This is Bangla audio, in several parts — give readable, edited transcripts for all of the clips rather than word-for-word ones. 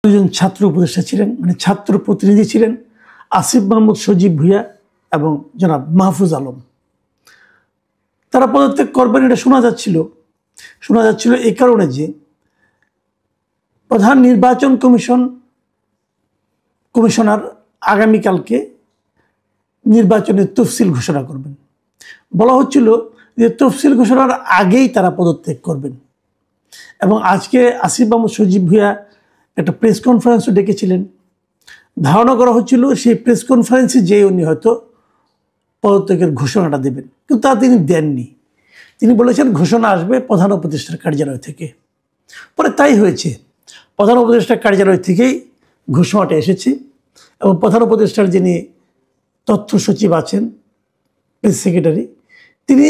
দুজন ছাত্র উপদেষ্টা ছিলেন, মানে ছাত্র প্রতিনিধি ছিলেন আসিফ মাহমুদ সজীব ভুঁইয়া এবং জনাব মাহফুজ আলম। তারা পদত্যাগ করবেন এটা শোনা যাচ্ছিল এই কারণে যে প্রধান নির্বাচন কমিশনার আগামীকালকে নির্বাচনের তফসিল ঘোষণা করবেন। বলা হচ্ছিল যে তফসিল ঘোষণার আগেই তারা পদত্যাগ করবেন এবং আজকে আসিফ মাহমুদ সজীব ভুঁইয়া একটা প্রেস কনফারেন্সও ডেকেছিলেন। ধারণা করা হচ্ছিল সেই প্রেস কনফারেন্সে যেয়ে উনি হয়তো পদত্যাগের ঘোষণাটা দেবেন, কিন্তু তা তিনি দেননি। তিনি বলেছেন ঘোষণা আসবে প্রধান উপদেষ্টার কার্যালয় থেকে। পরে তাই হয়েছে, প্রধান উপদেষ্টার কার্যালয় থেকেই ঘোষণাটা এসেছে এবং প্রধান উপদেষ্টার যিনি তথ্য সচিব আছেন, প্রেস সেক্রেটারি, তিনি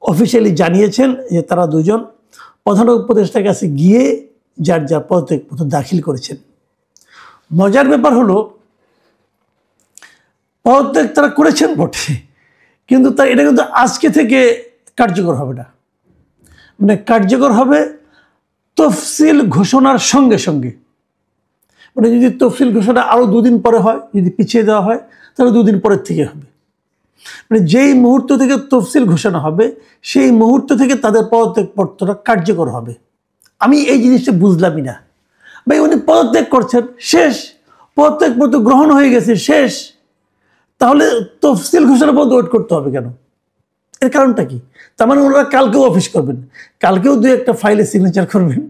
অফিসিয়ালি জানিয়েছেন যে তারা দুজন প্রধান উপদেষ্টার কাছে গিয়ে যার যা পদত্যাগপত্র দাখিল করেছেন। মজার ব্যাপার হলো পদত্যাগ তারা করেছেন বটে, কিন্তু এটা কিন্তু আজকে থেকে কার্যকর হবে না। মানে কার্যকর হবে তফসিল ঘোষণার সঙ্গে সঙ্গে। মানে যদি তফসিল ঘোষণা আরও দুদিন পরে হয়, যদি পিছিয়ে দেওয়া হয় তাহলে দুদিন পরের থেকে হবে। মানে যেই মুহূর্ত থেকে তফসিল ঘোষণা হবে সেই মুহূর্ত থেকে তাদের পদত্যাগপত্রটা কার্যকর হবে। আমি এই জিনিসটা বুঝলামই না। ভাই উনি পদত্যাগ করছেন, শেষ, পদত্যাগপত্র গ্রহণ হয়ে গেছে, শেষ, তাহলে তফসিল ঘোষণা পর্যন্ত ওয়েট করতে হবে কেন? এর কারণটা কি? তার মানে ওনারা কালকেও অফিস করবেন, কালকেও দুই একটা ফাইলে সিগনেচার করবেন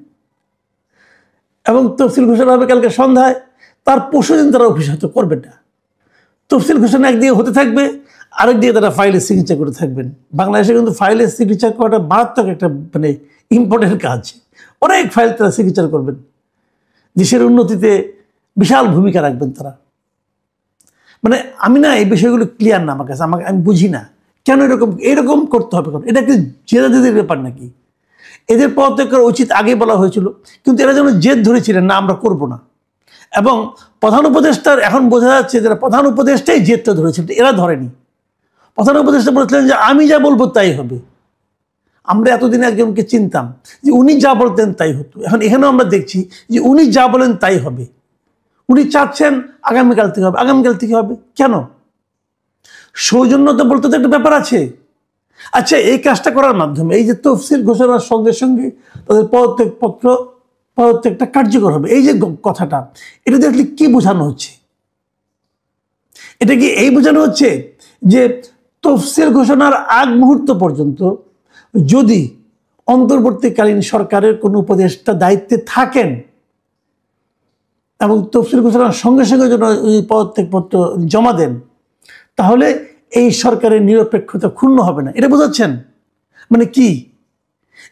এবং তফসিল ঘোষণা হবে কালকে সন্ধ্যায়, তার পরশুদিন তারা অফিস হয়তো করবেন না। তফসিল ঘোষণা একদিকে হতে থাকবে, আরেকদিকে তারা ফাইলে সিগনেচার করে থাকবেন। বাংলাদেশে কিন্তু ফাইলে সিগনেচার করাটা মারাত্মক একটা মানে ইম্পর্টেন্ট কাজ। অনেক ফাইল তারা সিগনেচার করবেন, দেশের উন্নতিতে বিশাল ভূমিকা রাখবেন তারা। মানে আমি না এই বিষয়গুলো ক্লিয়ার না আমার কাছে, আমি বুঝি না কেন এরকম করতে হবে। কারণ এটা কি জেদাজেদির ব্যাপার নাকি? এদের পদত্যাগ করা উচিত আগেই বলা হয়েছিল, কিন্তু এরা যেন জেদ ধরেছিলেন না আমরা করব না। এবং প্রধান উপদেষ্টার এখন বোঝা যাচ্ছে যারা প্রধান উপদেষ্টাই জেদটা ধরেছিলেন, এরা ধরেনি। প্রধান উপদেষ্টা বলেছিলেন যে আমি যা বলবো তাই হবে। আমরা এতদিন একজনকে চিনতাম যে উনি যা বলতেন তাই হতো, এখন এখানেও আমরা দেখছি যে উনি যা বলেন তাই হবে। উনি চাচ্ছেন আগামীকাল থেকে হবে, আগামীকাল থেকে হবে কেন? সৌজন্যতা বলতে তো একটা ব্যাপার আছে। আচ্ছা, এই কাজটা করার মাধ্যমে এই যে তফসিল ঘোষণার সঙ্গে সঙ্গে তাদের পদত্যাগটা কার্যকর হবে, এই যে কথাটা, এটা দেখলে কি বোঝানো হচ্ছে? এটা কি এই বোঝানো হচ্ছে যে তফসিল ঘোষণার আগ মুহূর্ত পর্যন্ত যদি অন্তর্বর্তীকালীন সরকারের কোনো উপদেষ্টা দায়িত্বে থাকেন এবং তফসিল ঘোষণার সঙ্গে সঙ্গে যেন এই পদত্যাগপত্র জমা দেন, তাহলে এই সরকারের নিরপেক্ষতা ক্ষুণ্ণ হবে না, এটা বোঝাচ্ছেন? মানে কি?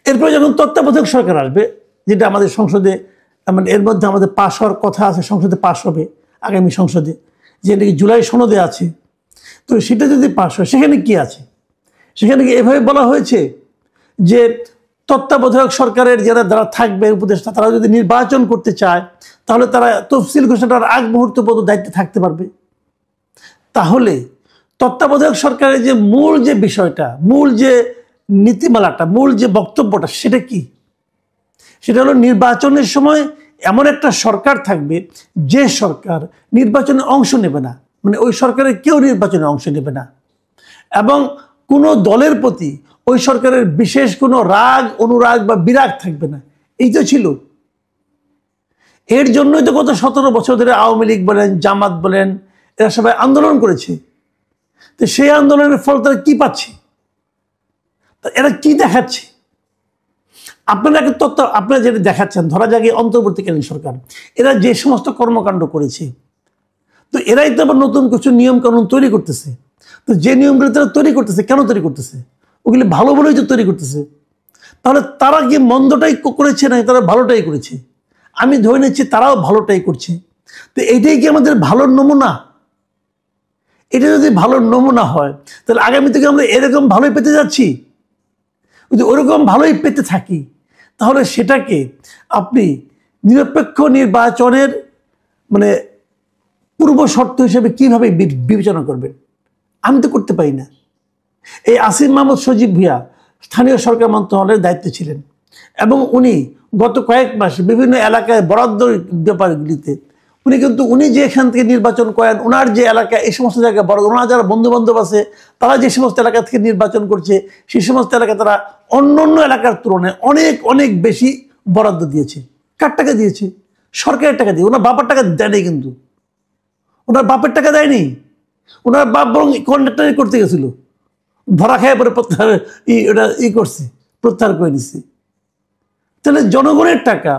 এরপরে যখন তত্ত্বাবধায়ক সরকার আসবে, যেটা আমাদের সংসদে মানে এর মধ্যে আমাদের পাশ হওয়ার কথা আছে, সংসদে পাশ হবে আগামী সংসদে, যে নাকি জুলাই সনদে আছে, তো সেটা যদি পাশ হয় সেখানে কি আছে? সেখানে কি এভাবে বলা হয়েছে যে তত্ত্বাবধায়ক সরকারের যারা থাকবে উপদেষ্টা, তারা যদি নির্বাচন করতে চায় তাহলে তারা তফসিল ঘোষণার আগ মুহূর্ত পর্যন্ত দায়িত্বে থাকতে পারবে? তাহলে তত্ত্বাবধায়ক সরকারের যে মূল যে বিষয়টা, মূল যে নীতিমালাটা, মূল যে বক্তব্যটা, সেটা কি? সেটা হলো নির্বাচনের সময় এমন একটা সরকার থাকবে যে সরকার নির্বাচনে অংশ নেবে না, মানে ওই সরকারের কেউ নির্বাচনে অংশ নেবে না এবং কোনো দলের প্রতি ওই সরকারের বিশেষ কোনো রাগ, অনুরাগ বা বিরাগ থাকবে না। এই তো ছিল। এর জন্যই তো গত 17 বছর ধরে আওয়ামী লীগ বলেন, জামাত বলেন, এরা সবাই আন্দোলন করেছে। তো সেই আন্দোলনের ফল তারা কি পাচ্ছে? এরা কি দেখাচ্ছে? আপনারা একটা তথ্য আপনারা যেটা দেখাচ্ছেন, ধরা যাক অন্তর্বর্তীকালীন সরকার, এরা যে সমস্ত কর্মকাণ্ড করেছে, তো এরাই তো আবার নতুন কিছু নিয়ম কানুন তৈরি করতেছে। তো যে নিয়মগুলো তারা তৈরি করতেছে, কেন তৈরি করতেছে? ওগুলি ভালো বলেই তো তৈরি করতেছে। তাহলে তারা কি মন্দটাই করেছে না তারা ভালোটাই করেছে? আমি ধরে নিচ্ছি তারাও ভালোটাই করছে। তো এইটাই কি আমাদের ভালোর নমুনা? এটা যদি ভালোর নমুনা হয় তাহলে আগামী থেকে আমরা এরকম ভালোই পেতে যাচ্ছি। যদি ওরকম ভালোই পেতে থাকি তাহলে সেটাকে আপনি নিরপেক্ষ নির্বাচনের মানে পূর্ব শর্ত হিসেবে কিভাবে বিবেচনা করবেন? আমি তো করতে পারি না। এই আসিফ মাহমুদ সজীব ভুঁইয়া স্থানীয় সরকার মন্ত্রণালয়ের দায়িত্বে ছিলেন, এবং উনি গত কয়েক মাসে বিভিন্ন এলাকায় বরাদ্দ ব্যাপারগুলিতে উনি যে এখান থেকে নির্বাচন করেন, ওনার যে এলাকা, এই সমস্ত জায়গায় বড় ওনার যারা বন্ধু বান্ধব আছে তারা যে সমস্ত এলাকা থেকে নির্বাচন করছে, সেই সমস্ত এলাকায় তারা অন্য অন্য এলাকার তুলনায় অনেক অনেক বেশি বরাদ্দ দিয়েছে। কার টাকা দিয়েছে? সরকারের টাকা দিয়ে। ওনার বাবার টাকা দেয়নি, কিন্তু ওনার বাপের টাকা দেয়নি। ওনার বাপ বরং কন্ট্রাক্টারি করতে গেছিল, ধরা খায় পরে প্রত্যাহার করছে, প্রত্যাহার করে নিচ্ছে। তাহলে জনগণের টাকা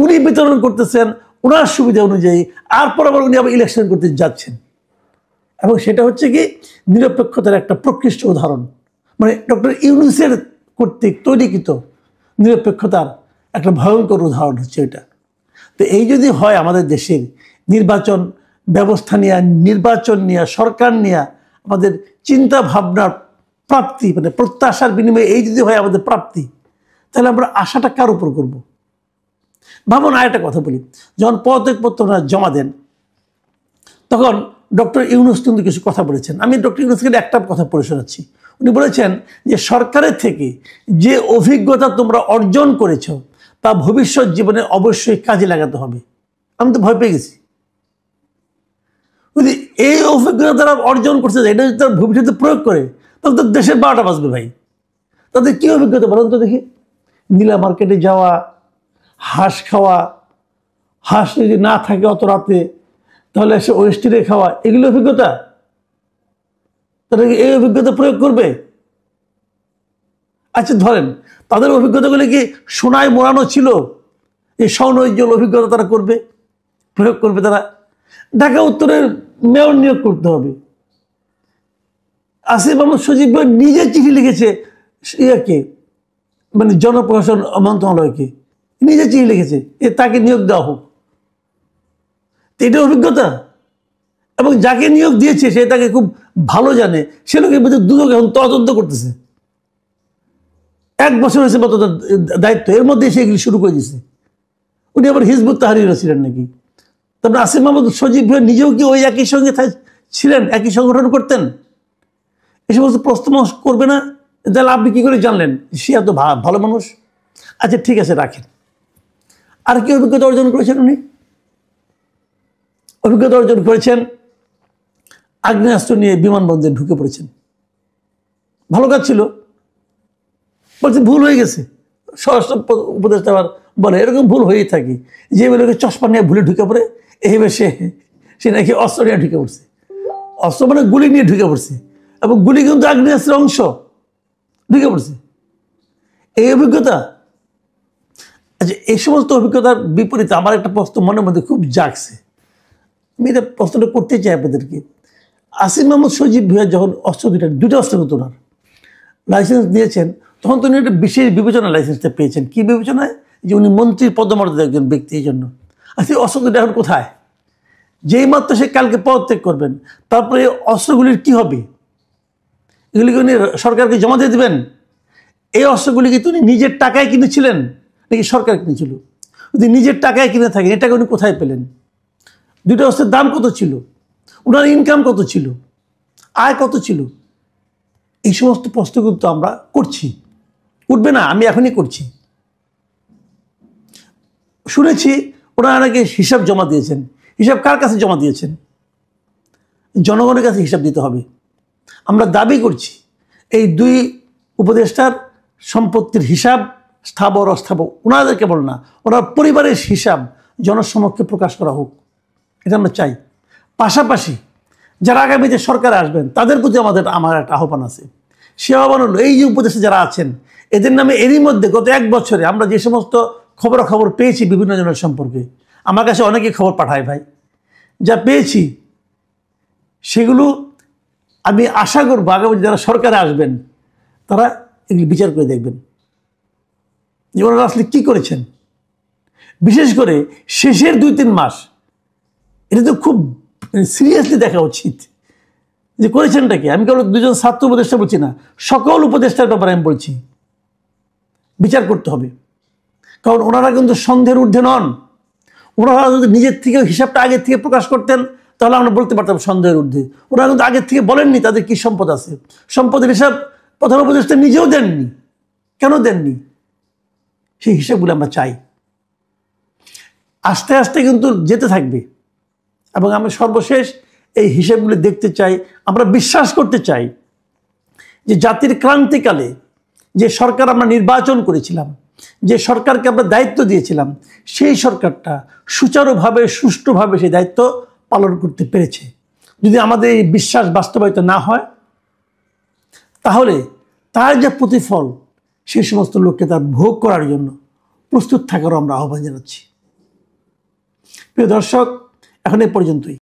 উনি বিতরণ করতেছেন ওনার সুবিধা অনুযায়ী, আর পর আবার উনি আবার ইলেকশন করতে যাচ্ছেন। এবং সেটা হচ্ছে কি নিরপেক্ষতার একটা প্রকৃষ্ট উদাহরণ, মানে ডক্টর ইউনূসের কর্তৃক তৈরিকৃত নিরপেক্ষতার একটা ভয়ঙ্কর উদাহরণ হচ্ছে এটা। তো এই যদি হয় আমাদের দেশের নির্বাচন ব্যবস্থা নিয়ে, নির্বাচন নিয়ে, সরকার নিয়ে আমাদের চিন্তা ভাবনার প্রাপ্তি, মানে প্রত্যাশার বিনিময়ে এই যদি হয় আমাদের প্রাপ্তি, তাহলে আমরা আশাটা কার উপর করবো? ভাবুন, আর একটা কথা বলি, যখন পদত্যাগপত্র জমা দেন তখন ডক্টর ইউনূস কিন্তু কিছু কথা বলেছেন। আমি ডক্টর ইউনূসকে একটা কথা পড়ে শোনাচ্ছি। উনি বলেছেন যে সরকারের থেকে যে অভিজ্ঞতা তোমরা অর্জন করেছ তা ভবিষ্যৎ জীবনে অবশ্যই কাজে লাগাতে হবে। আমি তো ভয় পেয়ে গেছি। যদি এই অভিজ্ঞতা তারা অর্জন করছে, এটা যদি তারা ভবিষ্যতে প্রয়োগ করে, তাহলে তো দেশের 12টা বাজবে ভাই। তাদের কি অভিজ্ঞতা বলেন তো দেখি? নীলা মার্কেটে যাওয়া, হাঁস খাওয়া, হাঁস যদি না থাকে অত রাতে তাহলে এসে ওয়েস্টিরে খাওয়া, এগুলো অভিজ্ঞতা? তারা কি এই অভিজ্ঞতা প্রয়োগ করবে? আচ্ছা ধরেন তাদের অভিজ্ঞতাগুলি কি সোনায় মোড়ানো ছিল, এই স্বর্ণোজ্জ্বল অভিজ্ঞতা তারা করবে, প্রয়োগ করবে তারা? ঢাকা উত্তরের মেয়র নিয়োগ করতে হবে। আসিফ মাহমুদ সজীব ভাই নিজে চিঠি লিখেছে ইয়াকে, মানে জনপ্রশাসন মন্ত্রণালয়কে নিজে চিঠি লিখেছে তাকে নিয়োগ দেওয়া হোক। এটা অভিজ্ঞতা? এবং যাকে নিয়োগ দিয়েছে সে তাকে খুব ভালো জানে, সে লোকের মধ্যে দুদক এখন তদন্ত করতেছে। 1 বছর হয়েছে মতো দায়িত্ব, এর মধ্যে সে এগুলি শুরু করে দিয়েছে। উনি আবার হিজবুত তাহরিরও ছিলেন নাকি? তারপরে আসিফ মাহমুদ সজীব ভাই নিজেও কি ওই একই সঙ্গে ছিলেন, একই সংগঠন করতেন? এই সমস্ত প্রশ্ন করবে না? তাহলে আপনি কি করে জানলেন সে এত ভালো মানুষ? আচ্ছা ঠিক আছে, রাখেন। আর কি অভিজ্ঞতা অর্জন করেছেন উনি? অভিজ্ঞতা অর্জন করেছেন আগ্নেয়াস্ত্র নিয়ে বিমানবন্দরে ঢুকে পড়েছেন। ভালো কাজ ছিল, বলছে ভুল হয়ে গেছে। স্বরাষ্ট্র উপদেষ্টা আবার বলে এরকম ভুল হয়েই থাকে, যে লোকে চশমা নিয়ে ভুলে ঢুকে পড়ে, এইভাবে সে নাকি অস্ত্র নিয়ে ঢুকে পড়ছে। অস্ত্র মানে গুলি নিয়ে ঢুকে পড়ছে, এবং গুলি কিন্তু আগ্নেয়াস্ত্রের অংশ, ঢুকে পড়ছে। এই অভিজ্ঞতা। আচ্ছা এই সমস্ত অভিজ্ঞতার বিপরীতে আমার একটা প্রশ্ন মনের মধ্যে খুব জাগছে, আমি এটা প্রশ্নটা করতে চাই আপনাদেরকে। আসিফ মাহমুদ সজীব ভাইয়া যখন অস্ত্র দুইটা অস্ত্র কিন্তু ওনার লাইসেন্স দিয়েছেন, তখন তো উনি একটা বিশেষ বিবেচনা লাইসেন্সটা পেয়েছেন। কি বিবেচনায়? যে উনি মন্ত্রীর পদমর্যাদা একজন ব্যক্তি, এই জন্য। আচ্ছা অস্ত্র দুটো এখন কোথায়? যেই মাত্র সে কালকে পদত্যাগ করবেন, তারপরে অস্ত্রগুলির কি হবে? এগুলিকে উনি সরকারকে জমা দিয়ে দেবেন? এই অস্ত্রগুলি কি উনি নিজের টাকায় কিনেছিলেন নাকি সরকার কিনেছিল? যদি নিজের টাকায় কিনে থাকেন, এটাকে উনি কোথায় পেলেন? দুটো অস্ত্রের দাম কত ছিল? ওনার ইনকাম কত ছিল? আয় কত ছিল? এই সমস্ত প্রশ্ন কিন্তু আমরা করছি, উঠবে না, আমি এখনই করছি। শুনেছি ওনারা নাকি হিসাব জমা দিয়েছেন। হিসাব কার কাছে জমা দিয়েছেন? জনগণের কাছে হিসাব দিতে হবে। আমরা দাবি করছি এই 2 উপদেষ্টার সম্পত্তির হিসাব, স্থাবর অস্থাবর, ওনাদের কেবল না, ওনার পরিবারের হিসাব জনসমক্ষে প্রকাশ করা হোক, এটা আমরা চাই। পাশাপাশি যারা আগামীতে সরকারে আসবেন তাদের প্রতি আমার একটা আহ্বান আছে। সে আহ্বান হলো, এই যে উপদেষ্টা যারা আছেন এদের নামে এরই মধ্যে গত 1 বছরে আমরা যে সমস্ত খবর পেয়েছি বিভিন্ন জনের সম্পর্কে, আমার কাছে অনেকে খবর পাঠায় ভাই, যা পেয়েছি সেগুলো আমি আশা করবো আগামী যারা সরকারে আসবেন তারা এগুলি বিচার করে দেখবেন যে ওনারা আসলে কী করেছেন। বিশেষ করে শেষের 2-3 মাস, এটা তো খুব সিরিয়াসলি দেখা উচিত যে করেছেনটা কি। আমি কেবল 2জন ছাত্র উপদেষ্টা বলছি না, সকল উপদেষ্টার ব্যাপারে আমি বলছি বিচার করতে হবে। কারণ ওনারা কিন্তু সন্দেহের ঊর্ধ্বে নন। ওনারা যদি নিজের থেকে হিসাবটা আগের থেকে প্রকাশ করতেন তাহলে আমরা বলতে পারতাম সন্দেহের ঊর্ধ্বে। ওনারা কিন্তু আগের থেকে বলেননি তাদের কি সম্পদ আছে। সম্পদের হিসাব প্রধান উপদেষ্টা নিজেও দেননি। কেন দেননি সেই হিসাবগুলো আমরা চাই। আস্তে আস্তে কিন্তু যেতে থাকবে এবং আমরা সর্বশেষ এই হিসাবগুলো দেখতে চাই। আমরা বিশ্বাস করতে চাই যে জাতির ক্রান্তিকালে যে সরকার আমরা নির্বাচন করেছিলাম, যে সরকারকে আমরা দায়িত্ব দিয়েছিলাম, সেই সরকারটা সুচারুভাবে সুষ্ঠুভাবে সেই দায়িত্ব পালন করতে পেরেছে। যদি আমাদের এই বিশ্বাস বাস্তবায়িত না হয়, তাহলে তার যে প্রতিফল সেই সমস্ত লোককে তার ভোগ করার জন্য প্রস্তুত থাকারও আমরা আহ্বান জানাচ্ছি। প্রিয় দর্শক, এখন এ পর্যন্তই।